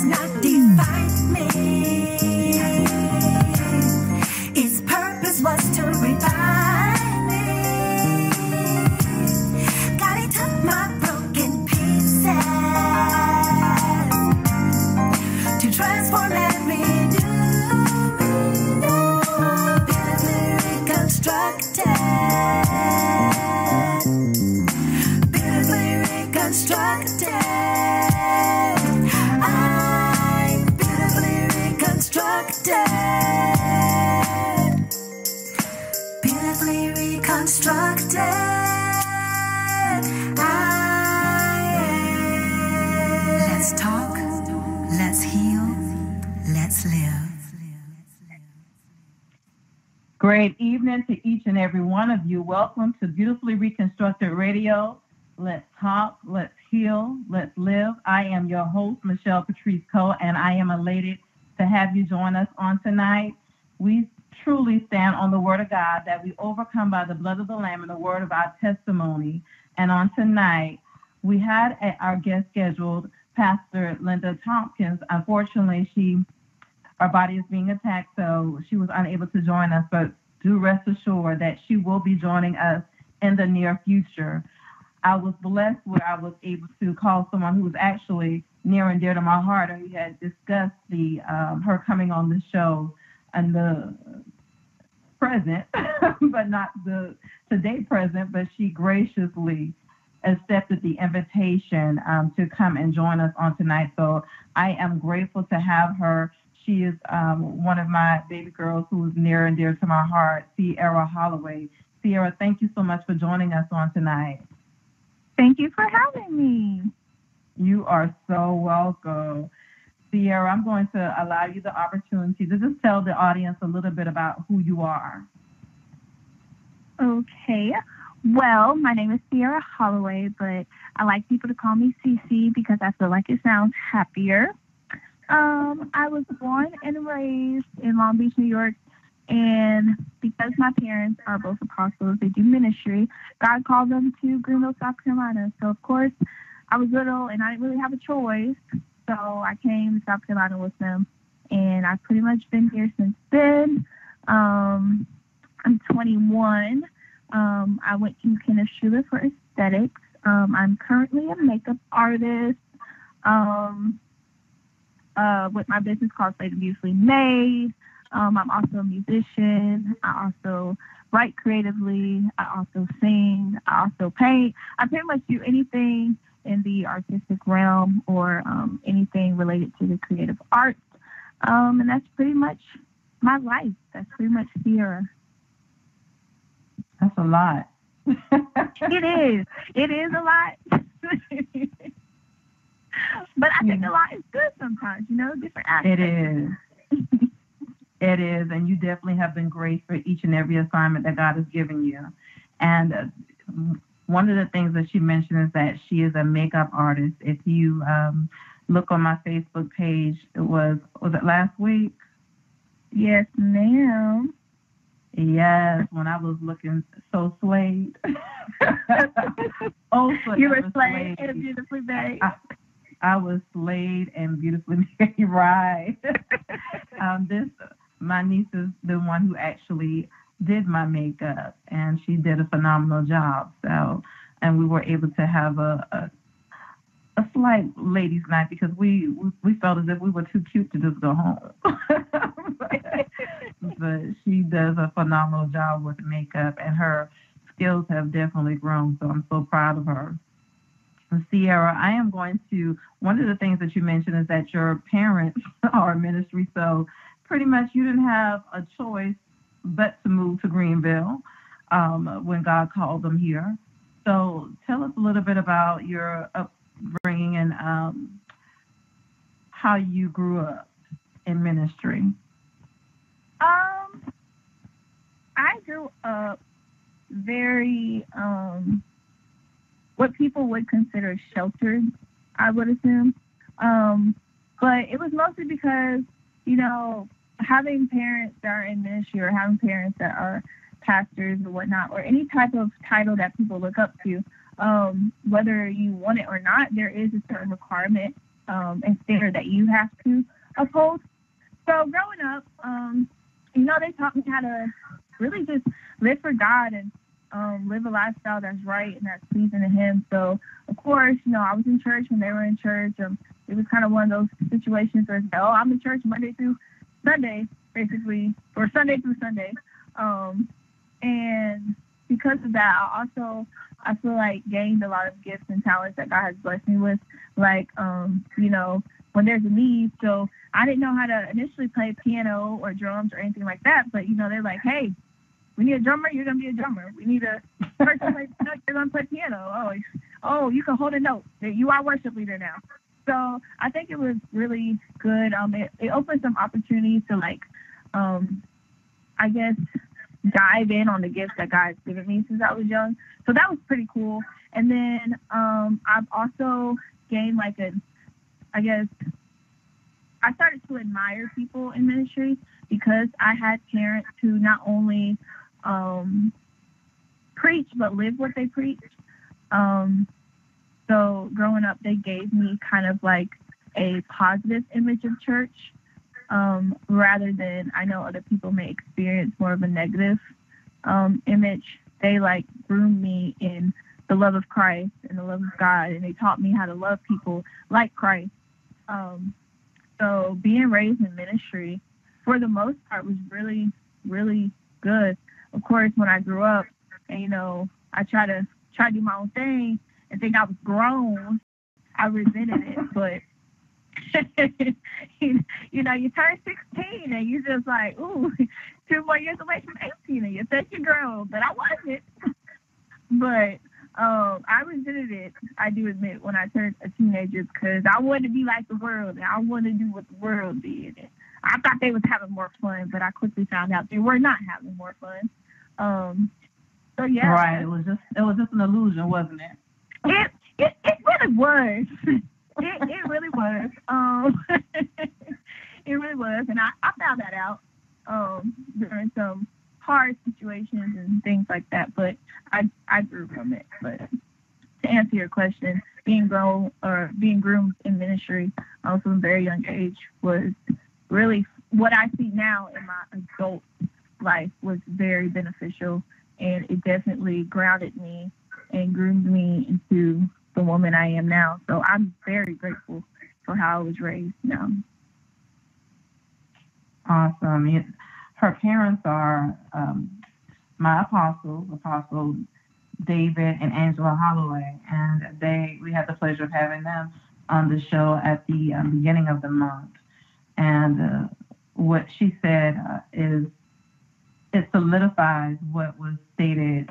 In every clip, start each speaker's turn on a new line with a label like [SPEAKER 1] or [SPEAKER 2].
[SPEAKER 1] does not define me. Its purpose was to refine me. God, He took my broken pieces to transform and renew me. Beautifully reconstructed. Beautifully reconstructed. I'm beautifully reconstructed. Beautifully reconstructed. I am. Let's talk. Let's heal. Let's live.
[SPEAKER 2] Great evening to each and every one of you. Welcome to Beautifully Reconstructed Radio. Let's talk, let's heal, let's live. I am your host, Michelle Patrice Cole, and I am elated to have you join us on tonight. We truly stand on the word of God that we overcome by the blood of the Lamb and the word of our testimony. And on tonight, we had our guest scheduled, Pastor Linda Tompkins. Unfortunately, our body is being attacked, so she was unable to join us, but do rest assured that she will be joining us in the near future. I was blessed where I was able to call someone who was actually near and dear to my heart, and we had discussed her coming on the show and the present, but not the today present, but she graciously accepted the invitation to come and join us on tonight. So I am grateful to have her. She is one of my baby girls who is near and dear to my heart, Sierra Holloway. Sierra, thank you so much for joining us on tonight.
[SPEAKER 3] Thank you for having me.
[SPEAKER 2] You are so welcome. Sierra, I'm going to allow you the opportunity to just tell the audience a little bit about who you are.
[SPEAKER 3] Okay. Well, my name is Sierra Holloway, but I like people to call me Cece because I feel like it sounds happier. I was born and raised in Long Beach, New York, and because my parents are both apostles, they do ministry, God called them to Greenville, South Carolina. So, of course, I was little and I didn't really have a choice, so I came to South Carolina with them, and I've pretty much been here since then. I'm 21. I went to Kenneth Schuler for aesthetics. I'm currently a makeup artist with my business called Slate and Beautifully Made. I'm also a musician. I also write creatively. I also sing. I also paint. I pretty much do anything in the artistic realm or anything related to the creative arts. And that's pretty much my life. That's pretty much Sierra.
[SPEAKER 2] That's a lot.
[SPEAKER 3] It is. It is a lot. But I think a lot is good sometimes, different aspects.
[SPEAKER 2] It is. It is, and you definitely have been graced for each and every assignment that God has given you. And one of the things that she mentioned is that she is a makeup artist. If you look on my Facebook page, was it last week?
[SPEAKER 3] Yes, ma'am.
[SPEAKER 2] Yes, when I was looking so slayed. Oh, so
[SPEAKER 3] you were slayed and beautifully made.
[SPEAKER 2] I was slayed and beautifully made, right. My niece is the one who actually did my makeup, and she did a phenomenal job. So, and we were able to have a slight ladies' night because we felt as if we were too cute to just go home. but she does a phenomenal job with makeup, and her skills have definitely grown. So I'm so proud of her. Sierra, I am going to, one of the things that you mentioned is that your parents are ministry, so pretty much you didn't have a choice but to move to Greenville when God called them here. So tell us a little bit about your upbringing and how you grew up in ministry.
[SPEAKER 3] I grew up very what people would consider sheltered, I would assume. But it was mostly because, having parents that are in ministry or having parents that are pastors or whatnot, or any type of title that people look up to, whether you want it or not, there is a certain requirement and standard that you have to uphold. So growing up, they taught me how to really just live for God and live a lifestyle that's right and that's pleasing to Him. So, of course, I was in church when they were in church. It was kind of one of those situations where, I'm in church Monday through Sunday, basically, or Sunday through Sunday. And because of that, I feel like gained a lot of gifts and talents that God has blessed me with. Like, when there's a need. So I didn't know how to initially play piano or drums or anything like that. But, they're like, hey, we need a drummer, you're going to be a drummer. We need a person to play piano, you're going to play piano. Oh, you can hold a note. You are worship leader now. So I think it was really good. It opened some opportunities to, I guess, dive in on the gifts that God's given me since I was young. So that was pretty cool. And then I've also gained I started to admire people in ministry because I had parents who not only preach but live what they preach. So growing up, they gave me kind of like a positive image of church, rather than, I know other people may experience more of a negative image. They groomed me in the love of Christ and the love of God, and they taught me how to love people like Christ. So being raised in ministry, for the most part, was really, really good. Of course, when I grew up, and I tried to do my own thing and think I was grown, I resented it. But you turn 16 and you just like, ooh, 2 more years away from 18, and you think you're grown, but I wasn't. But I resented it, I do admit, when I turned a teenager, because I wanted to be like the world, and I wanted to do what the world did. And I thought they was having more fun, but I quickly found out they were not having more fun. So yeah.
[SPEAKER 2] Right. It was just an illusion, wasn't it?
[SPEAKER 3] It really was. It really was. It really was, and I found that out during some hard situations and things like that. But I grew from it. But to answer your question, being groomed in ministry from a very young age was really what I see now in my adult life was very beneficial, and it definitely grounded me and groomed me into the woman I am now. So I'm very grateful for how I was raised now.
[SPEAKER 2] Awesome. Her parents are my Apostle David and Angela Holloway, and we had the pleasure of having them on the show at the beginning of the month. And what she said is it solidifies what was stated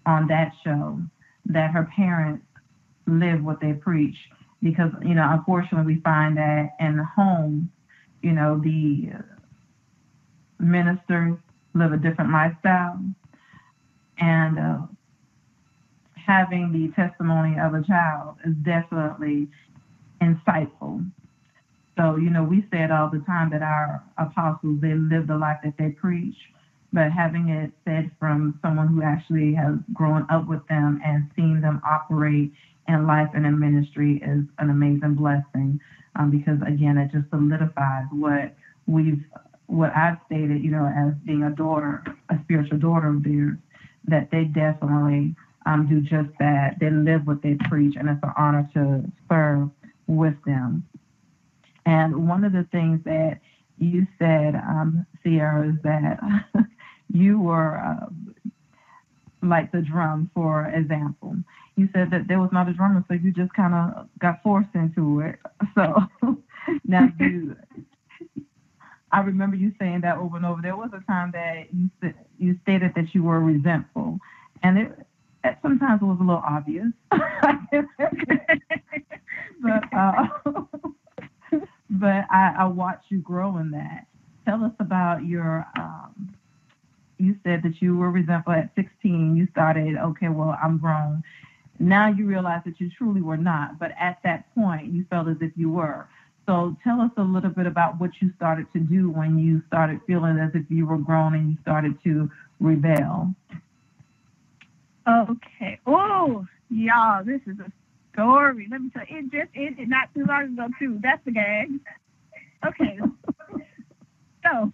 [SPEAKER 2] on that show, that her parents live what they preach. Because, unfortunately, we find that in the home, the ministers live a different lifestyle. And having the testimony of a child is definitely insightful. So, we say it all the time that our apostles, they live the life that they preach. But having it said from someone who actually has grown up with them and seen them operate in life and in ministry is an amazing blessing, because, again, it just solidifies what I've stated, as being a spiritual daughter of theirs, that they definitely do just that. They live what they preach, and it's an honor to serve with them. And one of the things that you said, Sierra, is that you were like the drum, for example. You said that there was not a drummer, so you just kind of got forced into it. So now I remember you saying that over and over. There was a time that you stated that you were resentful, and it sometimes was a little obvious. But I watched you grow in that. Tell us about your. You said that you were resentful at 16. You started, okay, well, I'm grown. Now you realize that you truly were not, but at that point, you felt as if you were. So tell us a little bit about what you started to do when you started feeling as if you were grown and you started to rebel.
[SPEAKER 3] Okay. Oh, y'all, this is story. Let me tell you, it just ended not too long ago, too. That's the gag. Okay. So,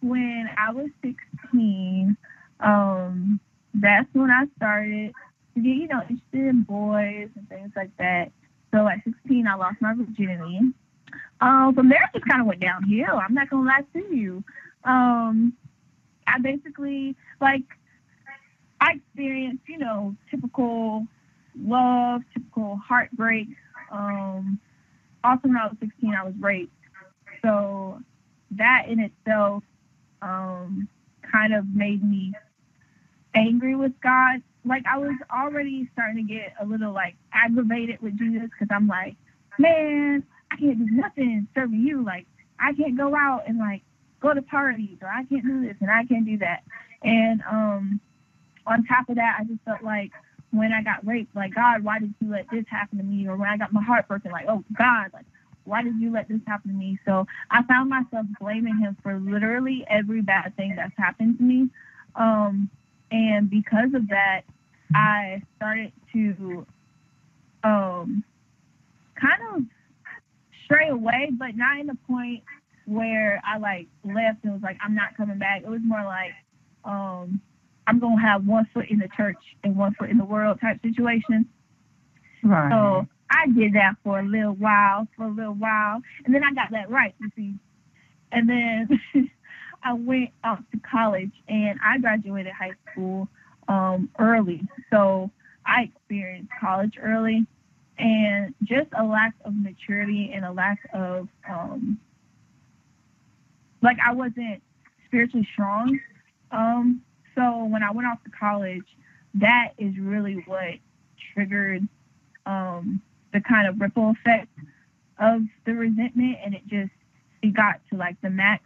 [SPEAKER 3] when I was 16, that's when I started to get, interested in boys and things like that. So at 16, I lost my virginity. From there, it just kind of went downhill. I'm not going to lie to you. I basically, I experienced, typical love, typical heartbreak. Also, when I was 16, I was raped. So that in itself kind of made me angry with God. I was already starting to get a little, aggravated with Jesus because I'm like, man, I can't do nothing serving you. I can't go out and, go to parties, or I can't do this and I can't do that. And on top of that, I just felt like when I got raped, God, why did you let this happen to me? Or when I got my heart broken, oh, God, why did you let this happen to me? So I found myself blaming him for literally every bad thing that's happened to me. And because of that, I started to kind of stray away, but not in the point where I left and was I'm not coming back. It was more I'm going to have one foot in the church and one foot in the world type situation.
[SPEAKER 2] Right.
[SPEAKER 3] So I did that for a little while. And then I got that right, you see. And then I went off to college, and I graduated high school early. So I experienced college early, and just a lack of maturity and a lack of, I wasn't spiritually strong. So when I went off to college, that is really what triggered the kind of ripple effect of the resentment, and it got to the max.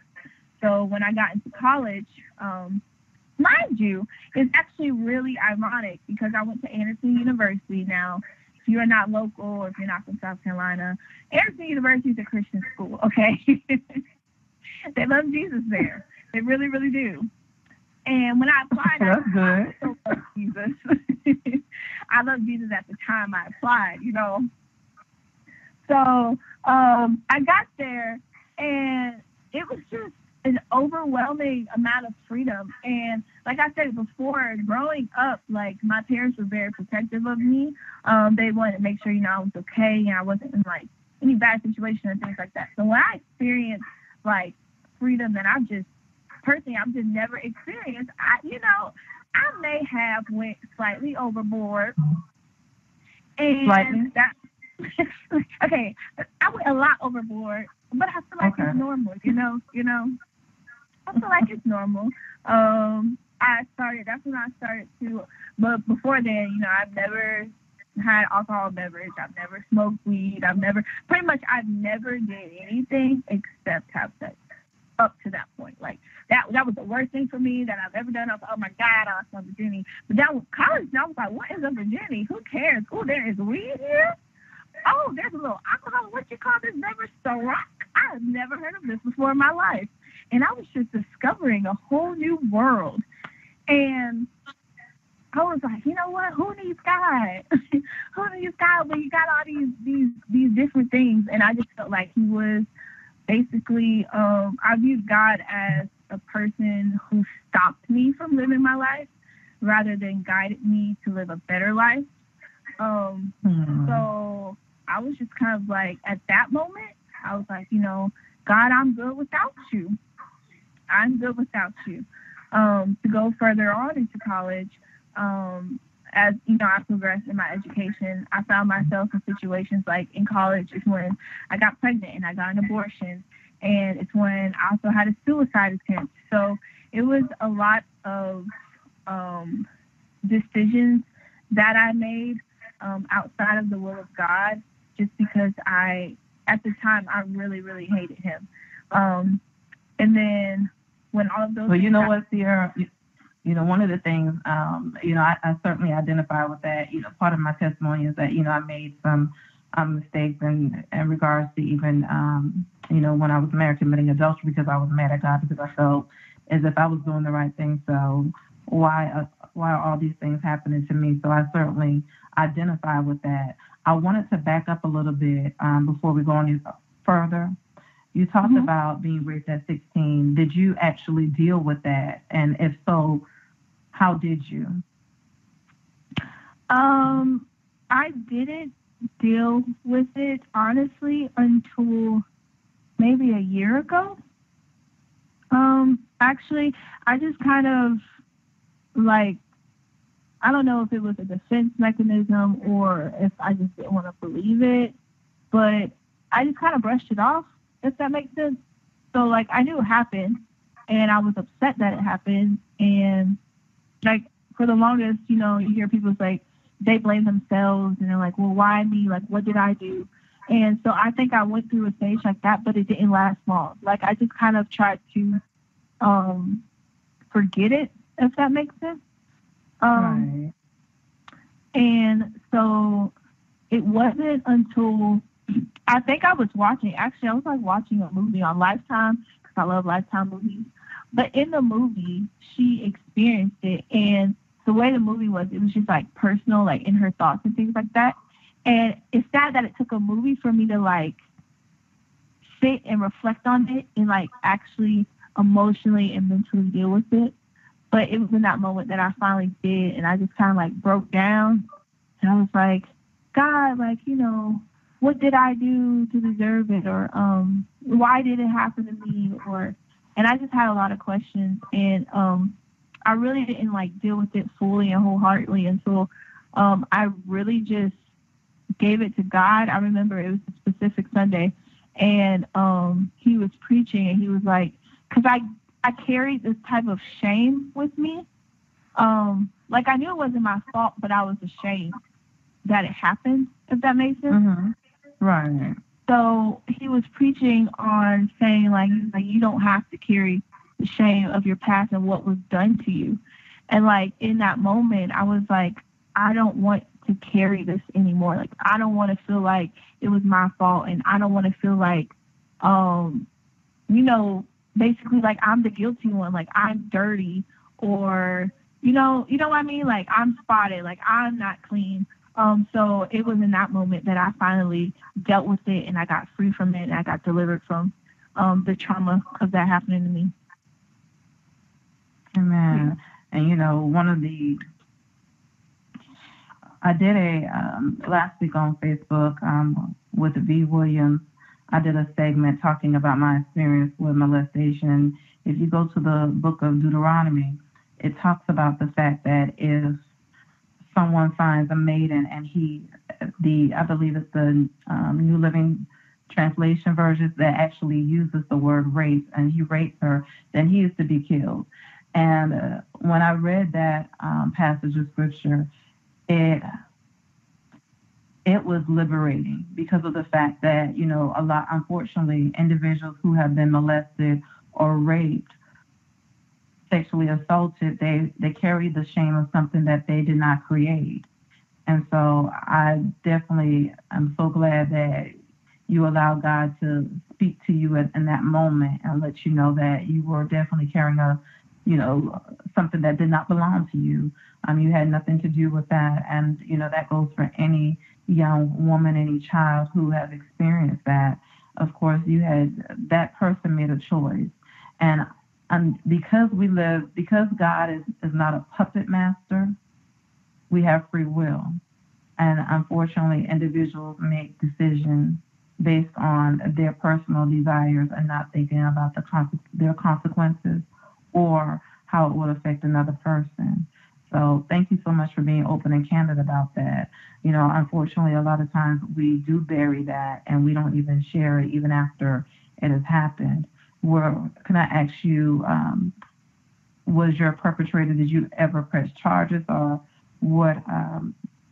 [SPEAKER 3] So when I got into college, mind you, it's actually really ironic because I went to Anderson University. Now, if you are not local or if you're not from South Carolina, Anderson University is a Christian school, okay? They love Jesus there. They really, really do. And when I applied, I so loved Jesus. I loved Jesus at the time I applied, So I got there, and it was just an overwhelming amount of freedom. And like I said before, growing up, my parents were very protective of me. They wanted to make sure, I was okay and I wasn't in any bad situation and things like that. So when I experienced freedom that I've just never experienced, I may have went slightly overboard. And that okay, I went a lot overboard, but I feel like it's normal, you know. I feel like it's normal. That's when I started to, but before then, I've never had alcohol beverage. I've never smoked weed. I've never did anything except have sex up to that point. That was the worst thing for me that I've ever done. I was like, oh my God, I lost my virginity. But that was college, and I was like, what is a virginity? Who cares? Oh, there is weed here? Oh, there's a little alcohol. What you call this beverage? Ruach? I have never heard of this before in my life. And I was just discovering a whole new world. And I was like, you know what? Who needs God? Who needs God when you got all these different things? And I just felt like he was basically, I viewed God as a person who stopped me from living my life rather than guided me to live a better life. So I was just kind of at that moment, I was like, God, I'm good without you. I'm good without you. To go further on into college, as I progressed in my education, I found myself in situations in college is when I got pregnant and I got an abortion, and it's when I also had a suicide attempt. So it was a lot of decisions that I made outside of the will of God, just because at the time, I really, really hated him. And then when all of those...
[SPEAKER 2] Well, you know what, Sierra? One of the things, I certainly identify with that. Part of my testimony is that, I made some mistakes in regards to even, when I was married, committing adultery because I was mad at God because I felt as if I was doing the right thing. So why why are all these things happening to me? So I certainly identify with that. I wanted to back up a little bit before we go any further. You talked about being raped at 16. Did you actually deal with that? And if so, how did you?
[SPEAKER 3] I didn't deal with it, honestly, until maybe a year ago. Actually, I just kind of, like, I don't know if it was a defense mechanism or if I just didn't want to believe it, but I just kind of brushed it off, if that makes sense. So, like, I knew it happened, and I was upset that it happened, and, like, for the longest, you know, you hear people say they blame themselves, and they're like, well, why me? Like, what did I do? And so I think I went through a stage like that, but it didn't last long. Like, I just kind of tried to forget it, if that makes sense.
[SPEAKER 2] Right.
[SPEAKER 3] And so it wasn't until I think I was watching, actually, I was like watching a movie on Lifetime, because I love Lifetime movies. But in the movie, she experienced it. And the way the movie was, it was just like personal, like in her thoughts and things like that. And it's sad that it took a movie for me to like sit and reflect on it and like actually emotionally and mentally deal with it. But it was in that moment that I finally did, and I just kind of like broke down, and I was like, God, like, you know, what did I do to deserve it, or why did it happen to me, and I just had a lot of questions, and I really didn't like deal with it fully and wholeheartedly until I really just gave it to God. I remember it was a specific Sunday, and he was preaching, and he was like, because I carried this type of shame with me. Like, I knew it wasn't my fault, but I was ashamed that it happened, if that makes sense.
[SPEAKER 2] Right.
[SPEAKER 3] So he was preaching on saying, like, you don't have to carry the shame of your past and what was done to you. And, like, in that moment, I was like, I don't want to carry this anymore. Like, I don't want to feel like it was my fault, and I don't want to feel like, you know, basically like I'm the guilty one, like I'm dirty, or you know what I mean, like I'm spotted, like I'm not clean. So it was in that moment that I finally dealt with it, and I got free from it, and I got delivered from the trauma of that happening to me.
[SPEAKER 2] Amen. And you know, I did a last week on Facebook with V. Williams. I did a segment talking about my experience with molestation. If you go to the book of Deuteronomy, it talks about the fact that if someone finds a maiden and I believe it's the New Living Translation version that actually uses the word rape, and he rapes her, then he is to be killed. And when I read that passage of scripture, it was liberating because of the fact that, you know, unfortunately, individuals who have been molested or raped, sexually assaulted, they carry the shame of something that they did not create. And so I definitely am so glad that you allow God to speak to you in that moment and let you know that you were definitely carrying something that did not belong to you. You had nothing to do with that. And, you know, that goes for any young woman, any child who has experienced that. Of course, that person made a choice. And because God is not a puppet master, we have free will. And unfortunately, individuals make decisions based on their personal desires and not thinking about their consequences or how it would affect another person. So thank you so much for being open and candid about that. You know, unfortunately, a lot of times we do bury that and we don't even share it even after it has happened. Can I ask you, was your perpetrator, did you ever press charges, or what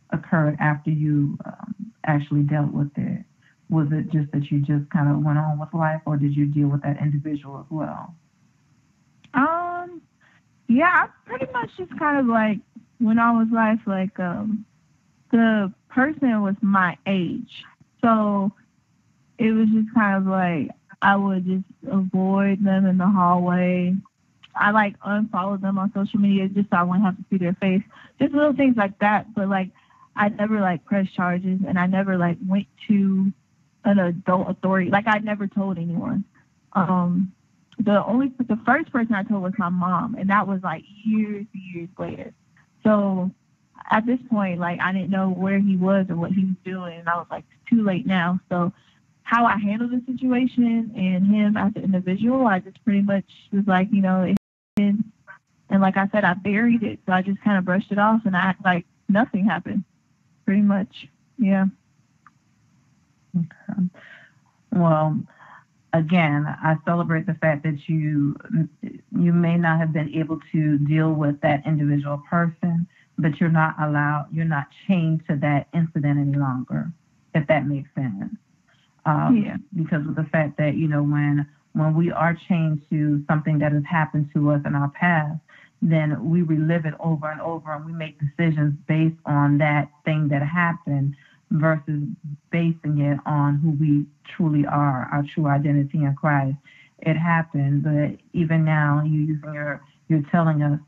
[SPEAKER 2] occurred after you actually dealt with it? Was it just that you just kind of went on with life, or did you deal with that individual as well?
[SPEAKER 3] Yeah, I pretty much just kind of like went on with life. Like, the person was my age, so it was just kind of like I would just avoid them in the hallway. I like unfollowed them on social media just so I wouldn't have to see their face. Just little things like that. But like, I never like pressed charges, and I never like went to an adult authority. Like, I never told anyone. The first person I told was my mom, and that was like years later. So at this point, like, I didn't know where he was or what he was doing, and I was like, it's too late now. So how I handled the situation and him as an individual, I just pretty much was like, you know, it happened. And like I said, I buried it, so I just kind of brushed it off, and I act like nothing happened, pretty much. Yeah.
[SPEAKER 2] Okay. Well, again, I celebrate the fact that you may not have been able to deal with that individual person, but you're not chained to that incident any longer, if that makes sense. Because of the fact that, you know, when we are chained to something that has happened to us in our past, then we relive it over and over, and we make decisions based on that thing that happened versus basing it on who we truly are, our true identity in Christ. It happened, but even now you're telling us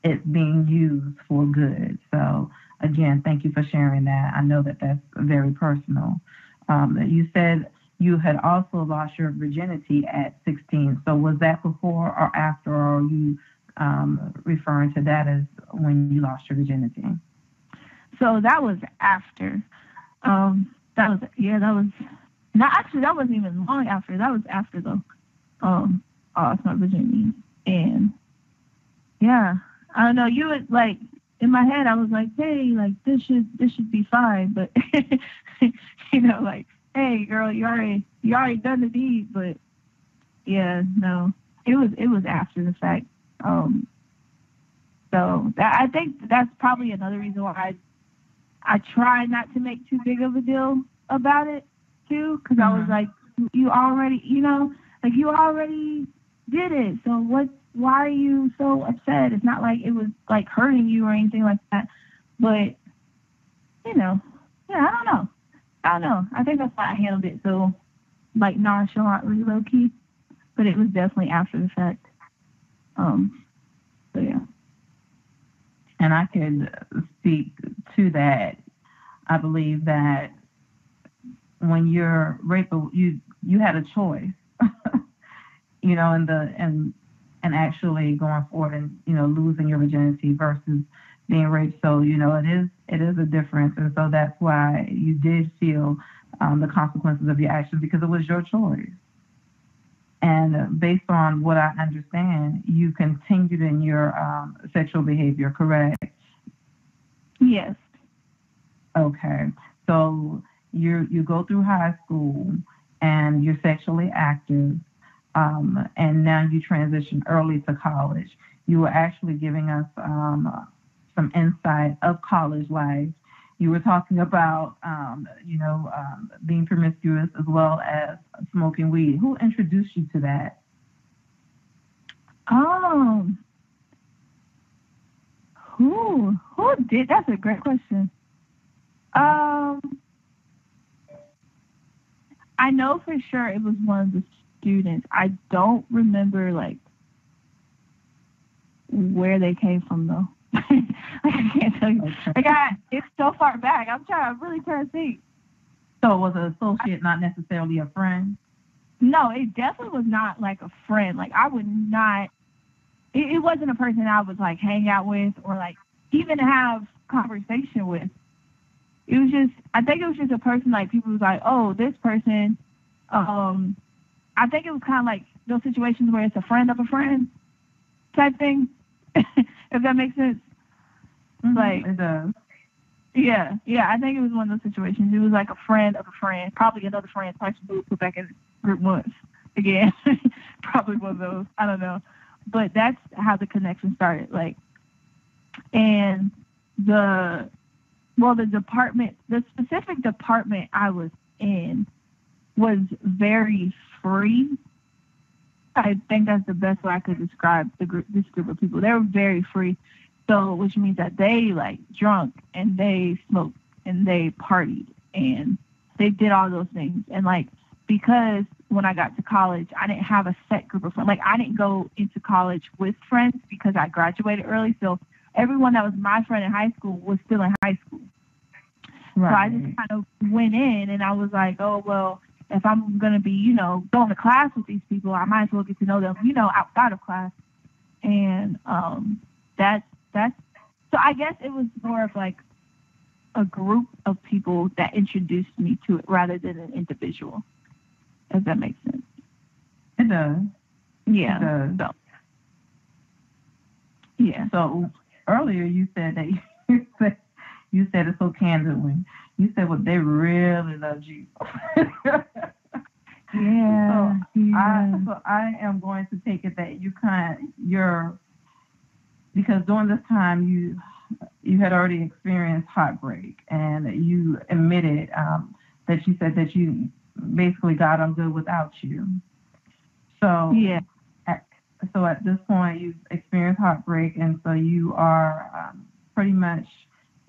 [SPEAKER 2] it's being used for good. So again, thank you for sharing that. I know that that's very personal. You said you had also lost your virginity at 16. So was that before or after, or are you referring to that as when you lost your virginity?
[SPEAKER 3] So that was after. That was not actually. That wasn't even long after. That was after though. Lost my virginity, and yeah, I don't know. You would like in my head. I was like, hey, like this should be fine, but you know, like, hey, girl, you already done the deed, but yeah, no, it was after the fact. So I think that's probably another reason why I try not to make too big of a deal about it too, because I was like, you already, you know, like you already did it. So why are you so upset? It's not like it was like hurting you or anything like that. But, you know, yeah, I don't know. I think that's why I handled it so like nonchalantly, low key. But it was definitely after the fact. So yeah.
[SPEAKER 2] And I could speak to that. I believe that when you're raped, you had a choice, you know, and actually going forward and, you know, losing your virginity versus being raped. So, you know, it is a difference. And so that's why you did feel the consequences of your actions, because it was your choice. And based on what I understand, you continued in your sexual behavior, correct?
[SPEAKER 3] Yes.
[SPEAKER 2] Okay. So you go through high school and you're sexually active, and now you transition early to college. You were actually giving us some insight of college life. You were talking about, being promiscuous as well as smoking weed. Who introduced you to that?
[SPEAKER 3] Who did? That's a great question. I know for sure it was one of the students. I don't remember like where they came from though. Like, I can't tell you. Okay. Like it's so far back. I'm really trying to think.
[SPEAKER 2] So it was an associate, not necessarily a friend?
[SPEAKER 3] No, it definitely was not like a friend. Like I would not. It wasn't a person I would like hang out with or like even have conversation with. It was just, I think it was just a person like people was like, oh, this person. I think it was kind of like those situations where it's a friend of a friend type thing. If that makes sense.
[SPEAKER 2] Mm-hmm,
[SPEAKER 3] like
[SPEAKER 2] it does.
[SPEAKER 3] Yeah. I think it was one of those situations. It was like a friend of a friend, probably another friend, probably put back in group once again. Probably one of those. I don't know. But that's how the connection started. Like, and the specific department I was in was very free. I think that's the best way I could describe this group of people. They were very free. So, which means that they like drunk and they smoked and they partied and they did all those things. And like, because when I got to college, I didn't have a set group of friends. Like, I didn't go into college with friends because I graduated early. So everyone that was my friend in high school was still in high school.
[SPEAKER 2] Right.
[SPEAKER 3] So I just kind of went in, and I was like, oh, well, if I'm going to be, you know, going to class with these people, I might as well get to know them, you know, outside of class. And that's so I guess it was more of like a group of people that introduced me to it rather than an individual, if that makes sense.
[SPEAKER 2] It does.
[SPEAKER 3] Yeah.
[SPEAKER 2] It does.
[SPEAKER 3] So, yeah.
[SPEAKER 2] So earlier you said that you said it so candidly. You said, well, they really loved you.
[SPEAKER 3] Yeah.
[SPEAKER 2] So I am going to take it that because during this time you had already experienced heartbreak, and you admitted that you said that you basically got on good without you. So
[SPEAKER 3] yeah.
[SPEAKER 2] So at this point you've experienced heartbreak, and so you are pretty much,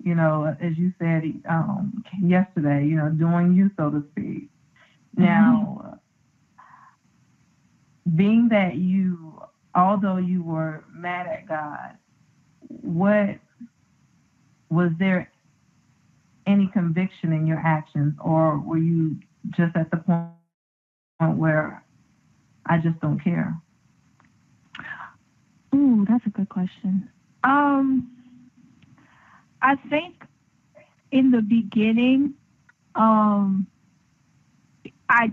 [SPEAKER 2] you know, as you said yesterday, you know, doing you, so to speak. Now, being that although you were mad at God, was there any conviction in your actions, or were you just at the point where I just don't care?
[SPEAKER 3] Ooh, that's a good question. I think in the beginning, I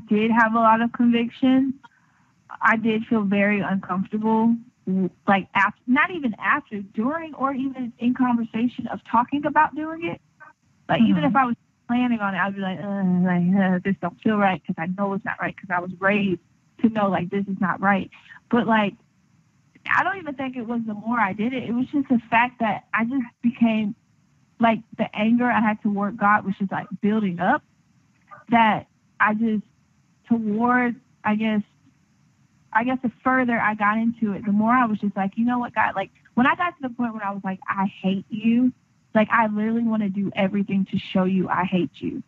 [SPEAKER 3] did have a lot of conviction. I did feel very uncomfortable, like after, not even after, during, or even in conversation of talking about doing it. Like even if I was planning on it, I'd be like, this don't feel right because I know it's not right because I was raised to know like this is not right. But like, I don't even think it was the more I did it. It was just the fact that I just became like the anger I had toward God was just like building up. That I just toward, I guess the further I got into it, the more I was just like, you know what, God, like when I got to the point where I was like, I hate you, like I literally want to do everything to show you I hate you.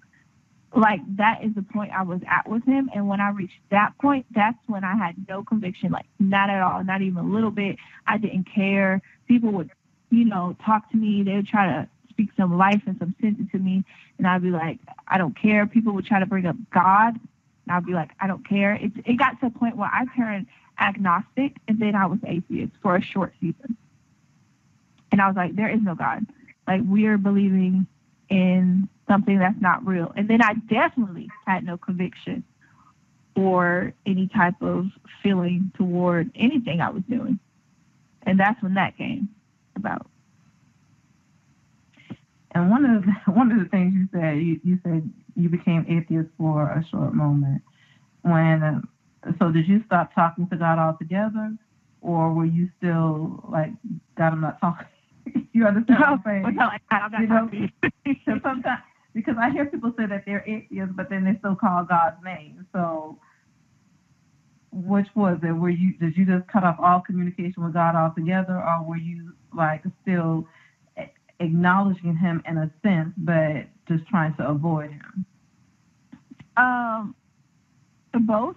[SPEAKER 3] Like that is the point I was at with him. And when I reached that point, that's when I had no conviction, like not at all, not even a little bit. I didn't care. People would, you know, talk to me. They would try to speak some life and some sense into me. And I'd be like, I don't care. People would try to bring up God. And I'd be like, I don't care. It got to a point where I turned agnostic, and then I was atheist for a short season. And I was like, there is no God. Like, we're believing in something that's not real. And then I definitely had no conviction or any type of feeling toward anything I was doing. And that's when that came about.
[SPEAKER 2] And one of the things you said, you said you became atheist for a short moment. So did you stop talking to God altogether, or were you still like, God, I'm not talking? You understand what I'm saying?
[SPEAKER 3] No, I'm not talking.
[SPEAKER 2] Sometimes, because I hear people say that they're atheists, but then they still call God's name. So which was it? Did you just cut off all communication with God altogether, or were you like still acknowledging him in a sense, but just trying to avoid him?
[SPEAKER 3] Both.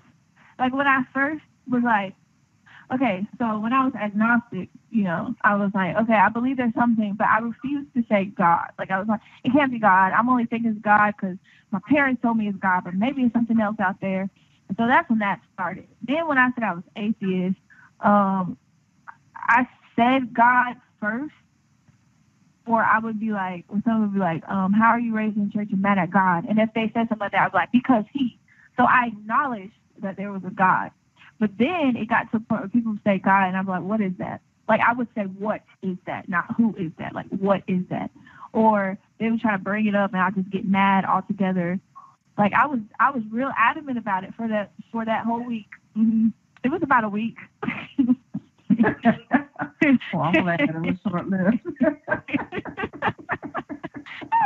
[SPEAKER 3] Like when I first was like, okay, so when I was agnostic, you know, I was like, okay, I believe there's something, but I refused to say God. Like I was like, it can't be God. I'm only thinking it's God because my parents told me it's God, but maybe it's something else out there. And so that's when that started. Then when I said I was atheist, I said God first. Or I would be like, or someone would be like, how are you raised in church and mad at God? And if they said something like that, I'd be like, because he. So I acknowledged that there was a God. But then it got to a point where people would say God, and I'd be like, what is that? Like, I would say, what is that? Not who is that? Like, what is that? Or they would try to bring it up, and I'd just get mad altogether. Like, I was real adamant about it for that whole week. Mm-hmm. It was about a week.
[SPEAKER 2] Well, I'm glad it was short-lived.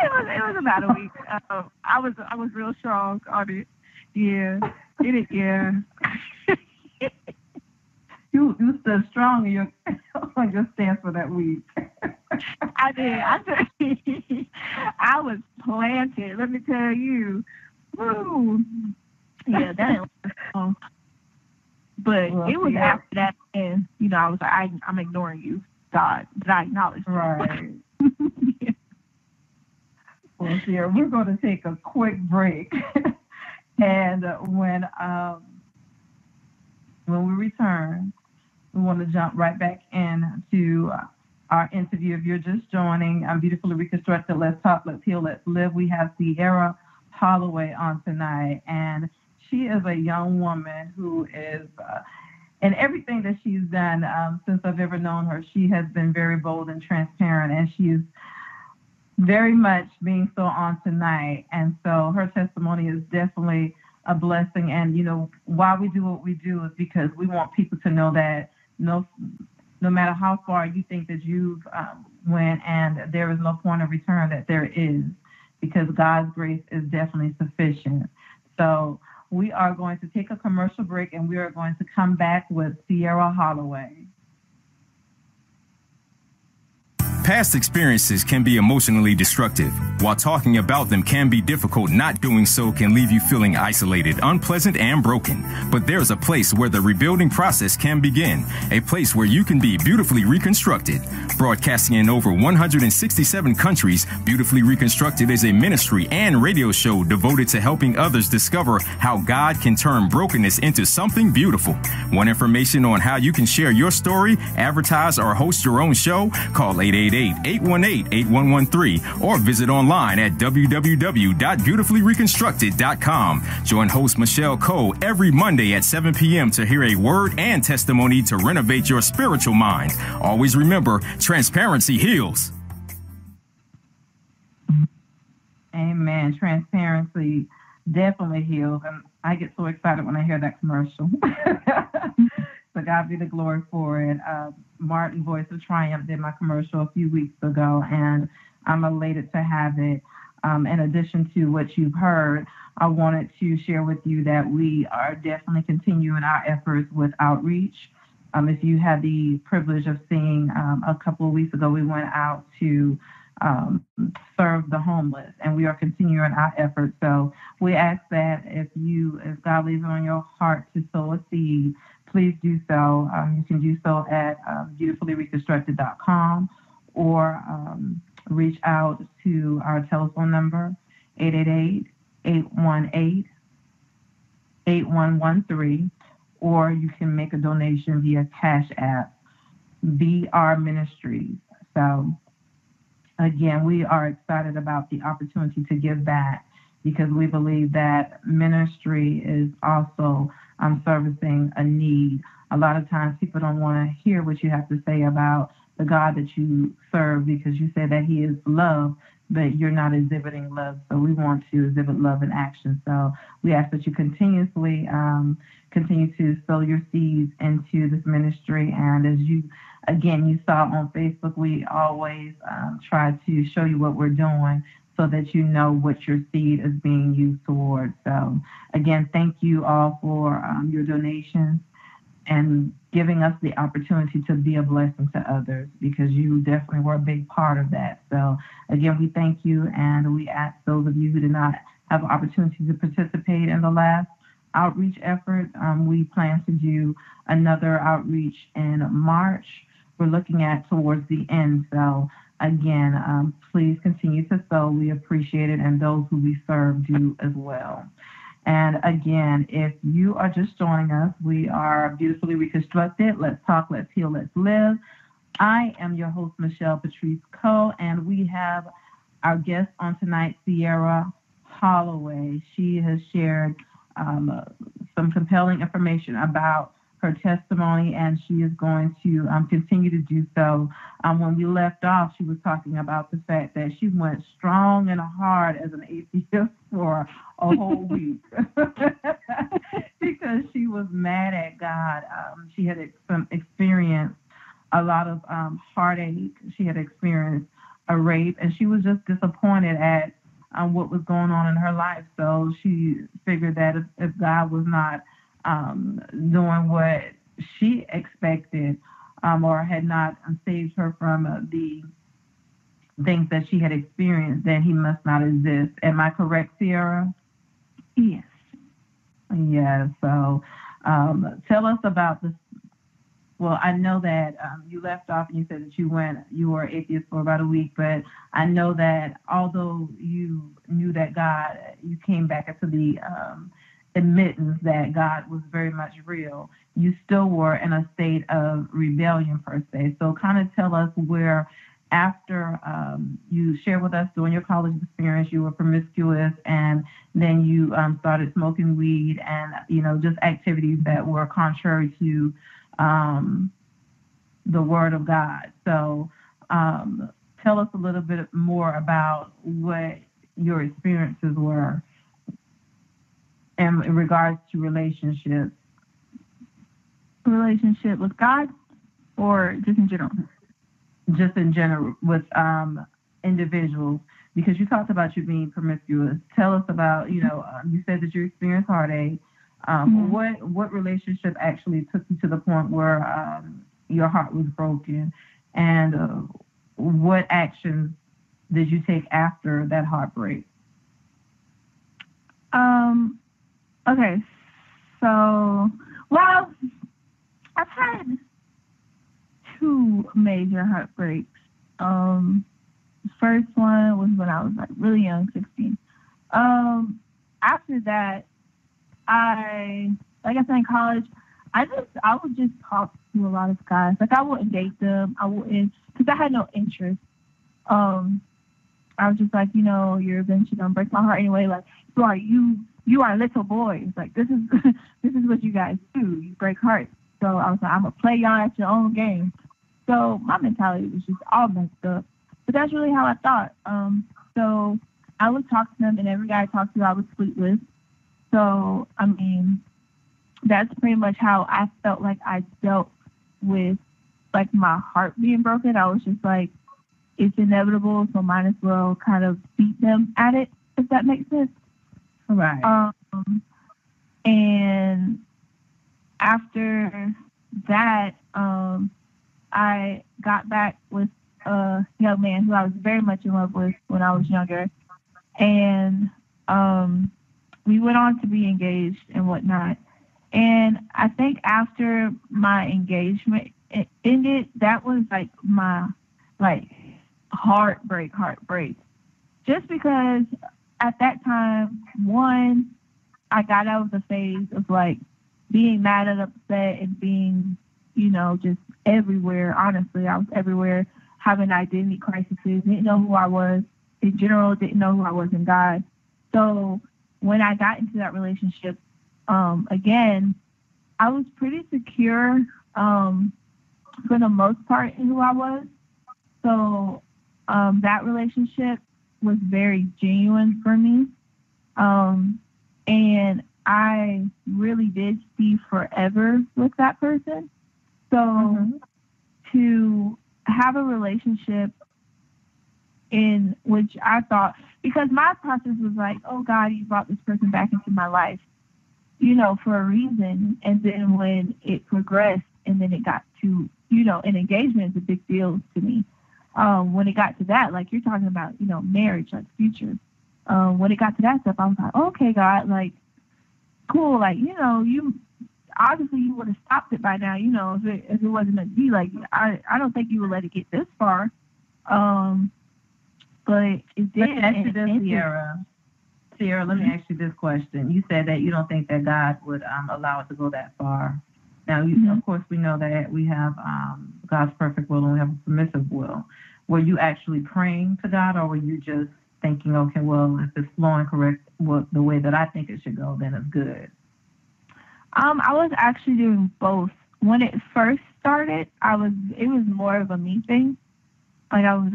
[SPEAKER 3] It was about a week. I was real strong on it. Yeah. Yeah.
[SPEAKER 2] You stood strong in your stance for that week.
[SPEAKER 3] I did. I was planted. Let me tell you. Woo. Yeah, that ain't long. But
[SPEAKER 2] Well,
[SPEAKER 3] it was
[SPEAKER 2] yeah.
[SPEAKER 3] after that, and I was like, I'm ignoring you, God. Did I acknowledge you?
[SPEAKER 2] Right.
[SPEAKER 3] Yeah.
[SPEAKER 2] Well, Sierra, we're going to take a quick break. And when we return, we want to jump right back into our interview. If you're just joining, I'm Beautifully Reconstructed. Let's Talk, Let's Heal, Let's Live. We have Sierra Holloway on tonight, and she is a young woman who is, in everything that she's done since I've ever known her, she has been very bold and transparent, and she's very much being so on tonight. And so her testimony is definitely a blessing. And, why we do what we do is because we want people to know that no matter how far you think that you've went and there is no point of return, that there is, because God's grace is definitely sufficient. So we are going to take a commercial break, and we are going to come back with Sierra Holloway.
[SPEAKER 4] Past experiences can be emotionally destructive. While talking about them can be difficult, not doing so can leave you feeling isolated, unpleasant, and broken. But there's a place where the rebuilding process can begin, a place where you can be beautifully reconstructed. Broadcasting in over 167 countries, Beautifully Reconstructed is a ministry and radio show devoted to helping others discover how God can turn brokenness into something beautiful. Want information on how you can share your story, advertise, or host your own show? Call 888-818-8113 or visit online at www.beautifullyreconstructed.com. Join host Michelle Cole every Monday at 7 p.m. to hear a word and testimony to renovate your spiritual mind. Always remember, transparency heals.
[SPEAKER 2] Amen. Transparency definitely heals. And I get so excited when I hear that commercial. So God be the glory for it. Martin, Voice of Triumph, did my commercial a few weeks ago, and I'm elated to have it. In addition to what you've heard, I wanted to share with you that we are definitely continuing our efforts with outreach. If you had the privilege of seeing, a couple of weeks ago, we went out to serve the homeless, and we are continuing our efforts. So we ask that if God leaves it on your heart to sow a seed, please do so. You can do so at beautifullyreconstructed.com or reach out to our telephone number, 888-818-8113, or you can make a donation via Cash App, BR Ministries. So again, we are excited about the opportunity to give back, because we believe that ministry is also servicing a need. A lot of times people don't want to hear what you have to say about the God that you serve, because you say that he is love, but you're not exhibiting love. So we want to exhibit love in action. So we ask that you continue to sow your seeds into this ministry. And as you saw on Facebook, we always try to show you what we're doing, so that you know what your seed is being used towards. So again, thank you all for your donations and giving us the opportunity to be a blessing to others, because you definitely were a big part of that. So again, we thank you, and we ask those of you who did not have an opportunity to participate in the last outreach effort, we plan to do another outreach in March. We're looking at towards the end. So again, please continue to sow. We appreciate it, and those who we serve do as well. And again, if you are just joining us, we are Beautifully Reconstructed. Let's talk, let's heal, let's live. I am your host, Michelle Patrice Coe, and we have our guest on tonight, Sierra Holloway. She has shared some compelling information about her testimony, and she is going to continue to do so. When we left off, she was talking about the fact that she went strong and hard as an atheist for a whole week because she was mad at God. She had experienced a lot of heartache. She had experienced a rape, and she was just disappointed at what was going on in her life. So she figured that if God was not doing what she expected, or had not saved her from the things that she had experienced, then he must not exist. Am I correct, Sierra?
[SPEAKER 3] Yes.
[SPEAKER 2] Yeah. So Tell us about this. Well, I know that you left off and you said that you were atheist for about a week, but I know that although you knew that God, you came back into the admittance that God was very much real, you still were in a state of rebellion per se. So kind of tell us where after you shared with us during your college experience, you were promiscuous and then you started smoking weed and, just activities that were contrary to the Word of God. So tell us a little bit more about what your experiences were in regards to relationships.
[SPEAKER 3] Relationship with God or just in general?
[SPEAKER 2] Just in general with individuals, because you talked about you being promiscuous. Tell us about, you said that you experienced heartache. What relationship actually took you to the point where your heart was broken, and what actions did you take after that heartbreak?
[SPEAKER 3] Okay, so, well, I've had 2 major heartbreaks. The first one was when I was really young, 16. After that, like I said, in college, I would just talk to a lot of guys. I wouldn't date them. I wouldn't, because I had no interest. I was just you're eventually gonna break my heart anyway. You are little boys. This is this is what you guys do. You break hearts. So I was I'm gonna play y'all at your own game. So my mentality was just all messed up. But that's really how I thought. So I would talk to them, and every guy I talked to, I would sleep with. So, that's pretty much how I felt like I dealt with, my heart being broken. I was just it's inevitable, so might as well kind of beat them at it, if that makes sense.
[SPEAKER 2] Right.
[SPEAKER 3] And after that, I got back with a young man who I was very much in love with when I was younger. And we went on to be engaged and whatnot. And I think after my engagement ended, that was my heartbreak. Just because at that time, one, I got out of the phase of being mad and upset and being, just everywhere. Honestly, I was everywhere, having identity crises, didn't know who I was. In general, didn't know who I was in God. So when I got into that relationship, again, I was pretty secure for the most part in who I was. So that relationship was very genuine for me. And I really did see forever with that person. So to have a relationship in which I thought, because my process was oh God, you brought this person back into my life, for a reason. And then when it progressed and then it got to, an engagement is a big deal to me. When it got to that, you're talking about, marriage, future. When it got to that stuff, I was okay, God, cool. You obviously you would have stopped it by now, if it wasn't meant to be. I don't think you would let it get this far. But it did.
[SPEAKER 2] Sierra, let me ask you this question. You said that you don't think that God would allow it to go that far. Now, of course, we know that we have God's perfect will and we have a permissive will. Were you actually praying to God, or were you just thinking, okay, well, if it's flowing correct, the way that I think it should go, then it's good?
[SPEAKER 3] I was actually doing both. When it first started, it was more of a me thing. I was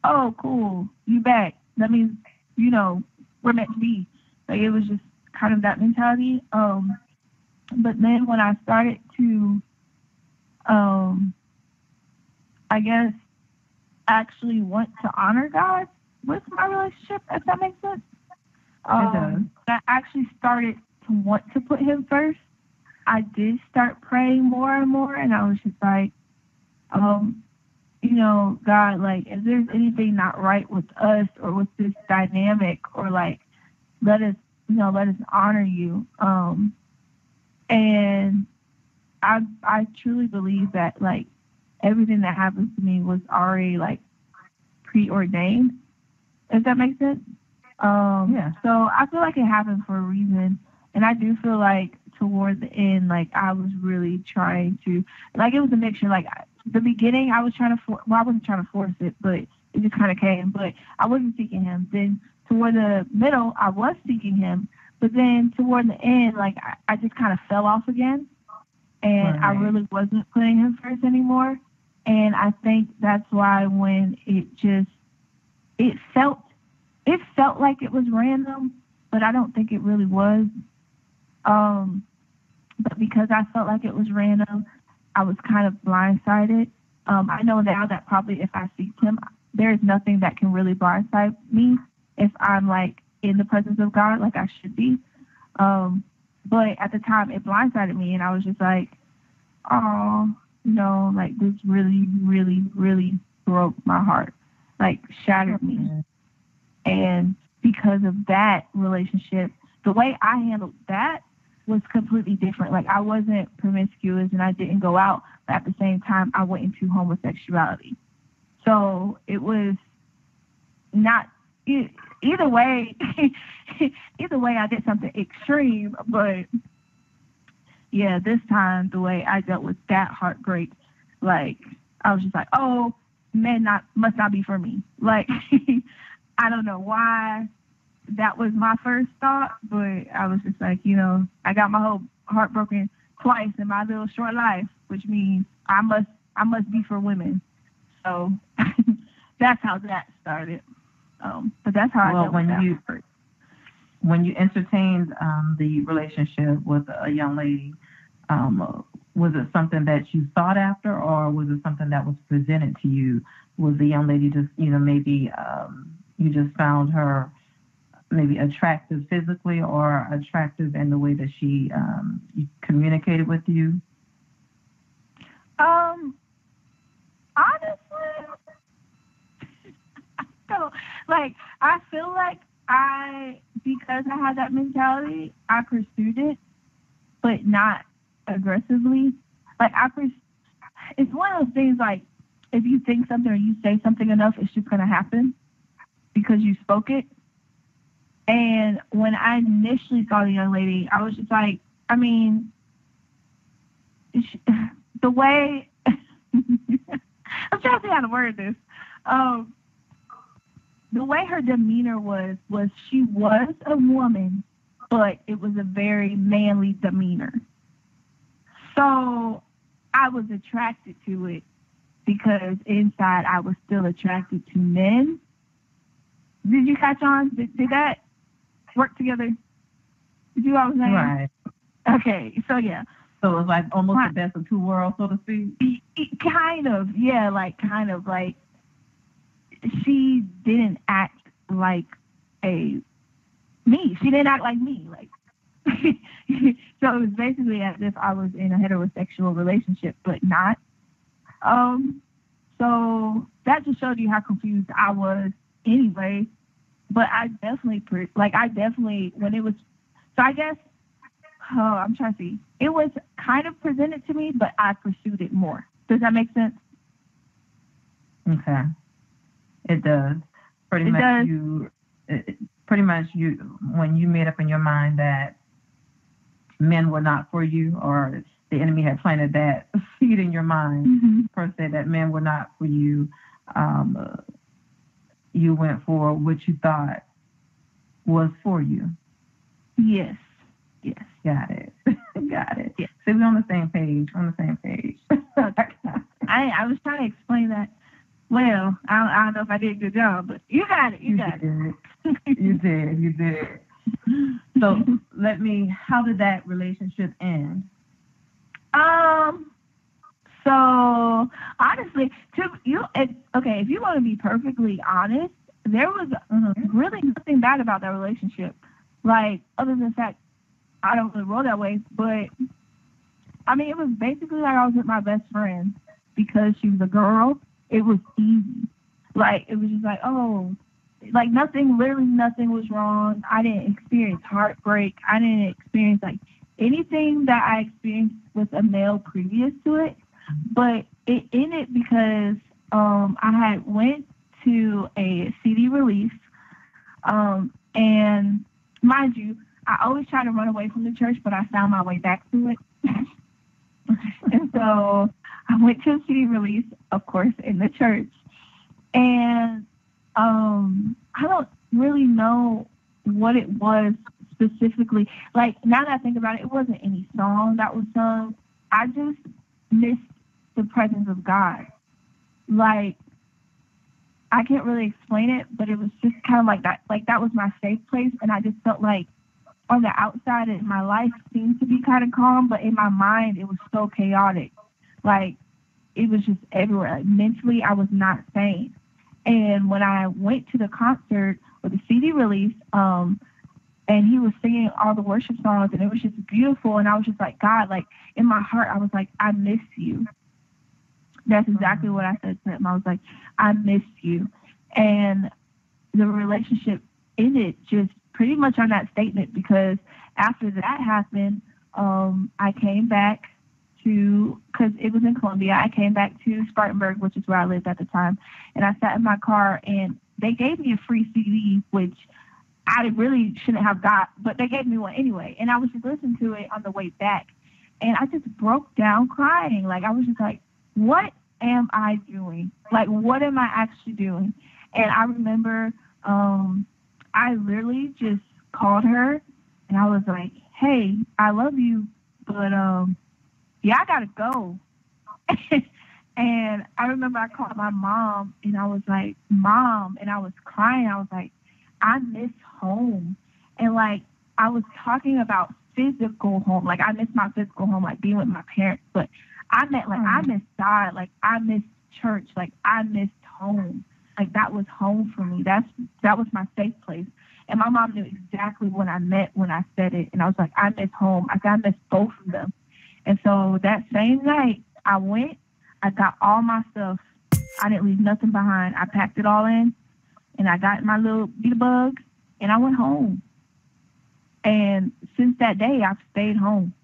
[SPEAKER 3] oh, cool, you back. That means, we're meant to be. It was just kind of that mentality. But then when I started to, I guess, actually want to honor God with my relationship, if that makes sense. I actually started to want to put him first. I did start praying more and more, and I was just God, if there's anything not right with us or with this dynamic, or let us honor you. And I truly believe that, like, everything that happens to me was already, like, preordained, if that makes sense.
[SPEAKER 2] Yeah.
[SPEAKER 3] So I feel like it happened for a reason. And I do feel like toward the end, like, I was really trying to, like, it was a mixture. Like, the beginning, I was trying to, I wasn't trying to force it, but it just kind of came. But I wasn't seeking him. Then toward the middle, I was seeking him. But then toward the end, like, I just kind of fell off again. And I really wasn't putting him first anymore. And I think that's why when it felt like it was random, but I don't think it really was. But because I felt like it was random, I was kind of blindsided. I know now that probably if I seek him, there is nothing that can really blindside me if I'm, like, in the presence of God, like I should be. But at the time, it blindsided me, and I was just like, oh, no, like, this really, really, really broke my heart, like, shattered me. And because of that relationship, the way I handled that was completely different. Like, I wasn't promiscuous and I didn't go out, but at the same time, I went into homosexuality. So it was not either way. Either way, I did something extreme. But yeah, this time the way I dealt with that heartbreak, like, I was just like, oh, men must not be for me. Like, I don't know why that was my first thought, but I was just like, you know, I got my whole heart broken twice in my little short life, which means I must be for women. So that's how that started. But that's how I dealt with that first.
[SPEAKER 2] When you entertained the relationship with a young lady, was it something that you sought after, or was it something that was presented to you? Was the young lady just, you know, maybe you just found her maybe attractive physically or attractive in the way that she communicated with you?
[SPEAKER 3] Honestly, like, I feel like because I had that mentality, I pursued it, but not aggressively. Like, it's one of those things, like, if you think something or you say something enough, it's just going to happen because you spoke it. And when I initially saw the young lady, I was just like, I mean, the way, I'm trying to see how to word this. The way her demeanor was she was a woman, but it was a very manly demeanor. So I was attracted to it because inside I was still attracted to men. Did you catch on? Did that work together? Did you all say?
[SPEAKER 2] Right.
[SPEAKER 3] Okay, so yeah.
[SPEAKER 2] So it was like almost the best of two worlds, so to speak?
[SPEAKER 3] Kind of, yeah, like, she didn't act like me. She didn't act like me. Like, so it was basically as if I was in a heterosexual relationship, but not. So that just showed you how confused I was anyway. But I definitely, when it was, so I guess, I'm trying to see. It was kind of presented to me, but I pursued it more. Does that make sense?
[SPEAKER 2] Okay. It does. Pretty much when you made up in your mind that men were not for you, or the enemy had planted that seed in your mind, per se, that men were not for you, you went for what you thought was for you.
[SPEAKER 3] Yes.
[SPEAKER 2] Got it. Got it.
[SPEAKER 3] Yes.
[SPEAKER 2] So we're on the same page.
[SPEAKER 3] I was trying to explain that. Well, I don't know if I did a good job, but you got it. You did.
[SPEAKER 2] So how did that relationship end?
[SPEAKER 3] So honestly, if you want to be perfectly honest, there was really nothing bad about that relationship. Like, other than the fact I don't really roll that way, but I mean, it was basically like I was with my best friend because she was a girl. It was easy. Like, it was just like, oh, like literally nothing was wrong. I didn't experience heartbreak. I didn't experience, like, anything that I experienced with a male previous to it, but it ended because I had went to a CD release, and mind you, I always try to run away from the church, but I found my way back to it. And so I went to a CD release, of course, in the church, and I don't really know what it was specifically. Like, now that I think about it, it wasn't any song that was sung. I just missed the presence of God. Like, I can't really explain it, but it was just kind of like that. Like, that was my safe place, and I just felt like on the outside, my life seemed to be kind of calm, but in my mind, it was so chaotic. Like, it was just everywhere. Like, mentally, I was not sane. And when I went to the concert or the CD release, and he was singing all the worship songs, and it was just beautiful. And I was just like, God, like, in my heart, I was like, I miss you. That's exactly what I said to him. I was like, I miss you. And the relationship ended just pretty much on that statement, because after that happened, I came back to, because it was in Columbia, I came back to Spartanburg, which is where I lived at the time, and I sat in my car, and they gave me a free CD, which I really shouldn't have got, but they gave me one anyway, and I was just listening to it on the way back, and I just broke down crying. Like, I was just like, what am I doing? Like, what am I actually doing? And I remember I literally just called her, and I was like, hey, I love you, but yeah, I gotta go. And I remember I called my mom, and I was like, Mom, and I was crying. I was like, I miss home. And like, I was talking about physical home. Like, I miss my physical home, like being with my parents. But I meant, like, I miss God. Like, I miss church. Like, I missed home. Like, that was home for me. That was my safe place. And my mom knew exactly what I meant when I said it. And I was like, I miss home. I said, I miss both of them. And so that same night, I went, I got all my stuff. I didn't leave nothing behind. I packed it all in, and I got my little beat bugs, and I went home. And since that day, I've stayed home.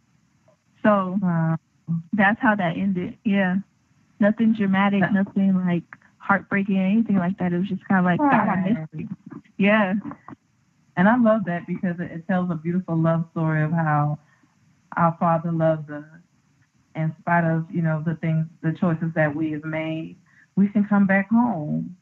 [SPEAKER 3] So that's how that ended. Yeah. Nothing dramatic, nothing like heartbreaking, anything like that. It was just kind of like, God, I missed you. Yeah.
[SPEAKER 2] And I love that, because it tells a beautiful love story of how our Father loves us. In spite of, the choices that we have made, we can come back home.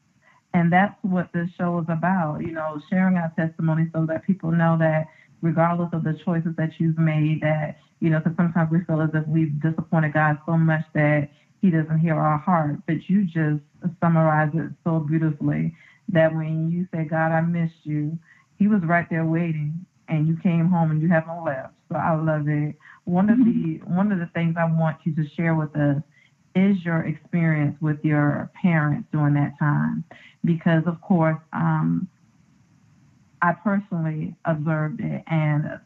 [SPEAKER 2] And that's what this show is about, sharing our testimony so that people know that regardless of the choices that you've made, that, because sometimes we feel as if we've disappointed God so much that he doesn't hear our heart. But you just summarized it so beautifully, that when you say, God, I missed you, he was right there waiting, and you came home and you haven't left. So I love it. One of the things I want you to share with us is your experience with your parents during that time, because of course I personally observed it, and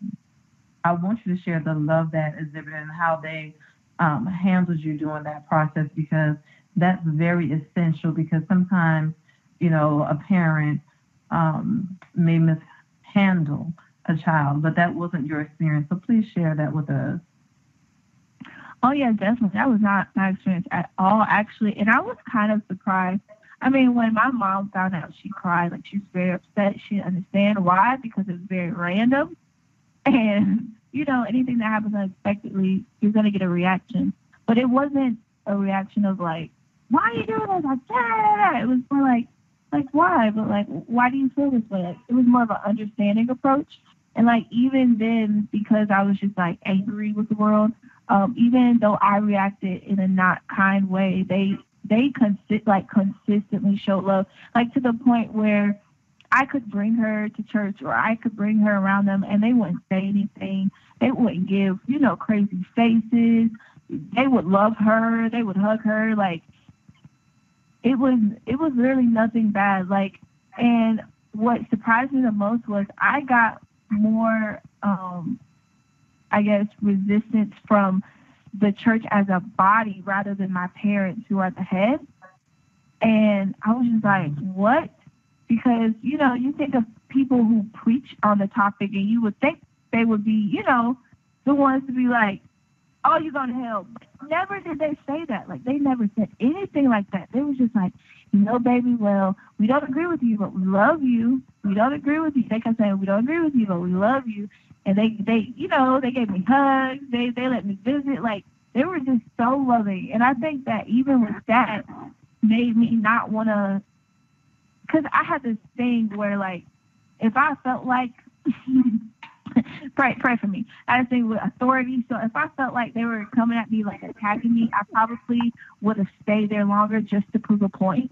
[SPEAKER 2] I want you to share the love that exhibited and how they handled you during that process, because that's very essential. Because sometimes a parent may mishandle a child, but that wasn't your experience. So please share that with us.
[SPEAKER 3] Oh, yeah, definitely. That was not my experience at all, actually. And I was kind of surprised. I mean, when my mom found out, she cried. Like, she was very upset. She didn't understand why, because it was very random. And, anything that happens unexpectedly, you're going to get a reaction. But it wasn't a reaction of, like, why are you doing this? Like, yeah. It was more like, why? But, like, why do you feel this way? Like, it was more of an understanding approach. And, like, even then, because I was just, like, angry with the world, even though I reacted in a not kind way, they consistently showed love, like, to the point where I could bring her to church, or I could bring her around them, and they wouldn't say anything. They wouldn't give, crazy faces. They would love her. They would hug her. Like, it was literally nothing bad. Like, and what surprised me the most was I got more, I guess, resistance from the church as a body rather than my parents, who are the head. And I was just like, what? Because, you think of people who preach on the topic, and you would think they would be, the ones to be like, oh, you're going to hell. Never did they say that. Like, they never said anything like that. They was just like, baby, well, we don't agree with you, but we love you. We don't agree with you. They kept saying, we don't agree with you, but we love you. And they gave me hugs. They let me visit. Like, they were just so loving. And I think that even with that made me not want to, because I had this thing where, like, if I felt like, pray for me. I had this thing with authority. So if I felt like they were coming at me, like attacking me, I probably would have stayed there longer just to prove a point.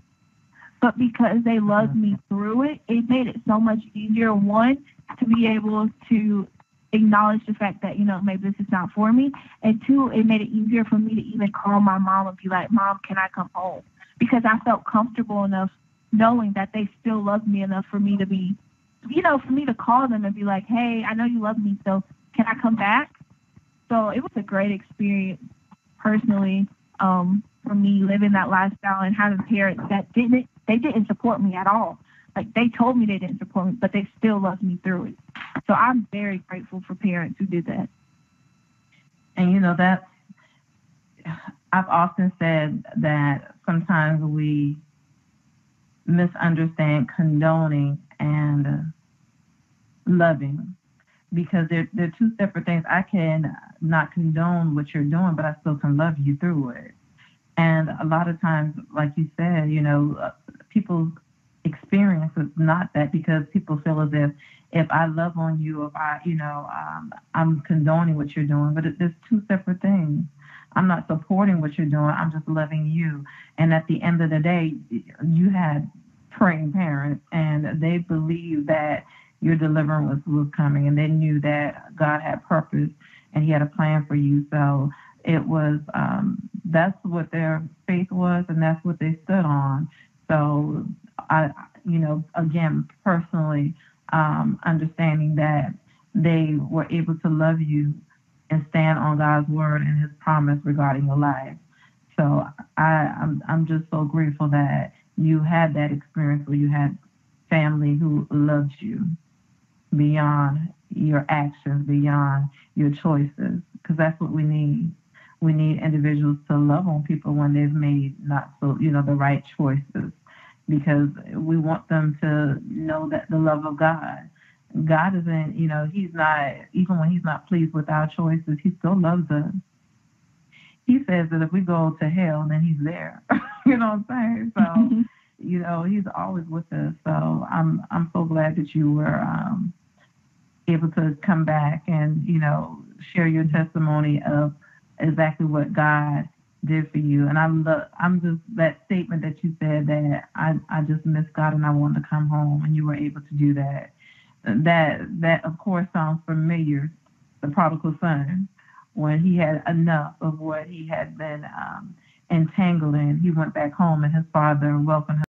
[SPEAKER 3] But because they loved me through it, it made it so much easier, one, to be able to acknowledge the fact that, maybe this is not for me. And two, it made it easier for me to even call my mom and be like, Mom, can I come home? Because I felt comfortable enough knowing that they still loved me enough for me to be, for me to call them and be like, hey, I know you love me, so can I come back? So it was a great experience personally for me living that lifestyle and having parents that didn't support me at all. Like, they told me they didn't support me, but they still loved me through it. So I'm very grateful for parents who did that.
[SPEAKER 2] And I've often said that sometimes we misunderstand condoning and loving, because they're two separate things. I can not condone what you're doing, but I still can love you through it. And a lot of times, like you said, people's experience is not that, because people feel as if I love on you, if I'm condoning what you're doing, but there's two separate things. I'm not supporting what you're doing. I'm just loving you. And at the end of the day, you had praying parents, and they believed that your deliverance was coming, and they knew that God had purpose and He had a plan for you. So it was, that's what their faith was, and that's what they stood on. So I, again, personally, understanding that they were able to love you and stand on God's word and His promise regarding your life. So I'm just so grateful that you had that experience where you had family who loved you beyond your actions, beyond your choices, because that's what we need. We need individuals to love on people when they've made not so, the right choices, because we want them to know that the love of God. God isn't, He's not, even when He's not pleased with our choices, He still loves us. He says that if we go to hell, then He's there. You know what I'm saying? So, He's always with us. So I'm so glad that you were able to come back and, share your testimony of exactly what God did for you. And I'm just, that statement that you said that I just miss God and I wanted to come home, and you were able to do that. That of course sounds familiar. The prodigal son, when he had enough of what he had been entangled in, he went back home, and his father welcomed him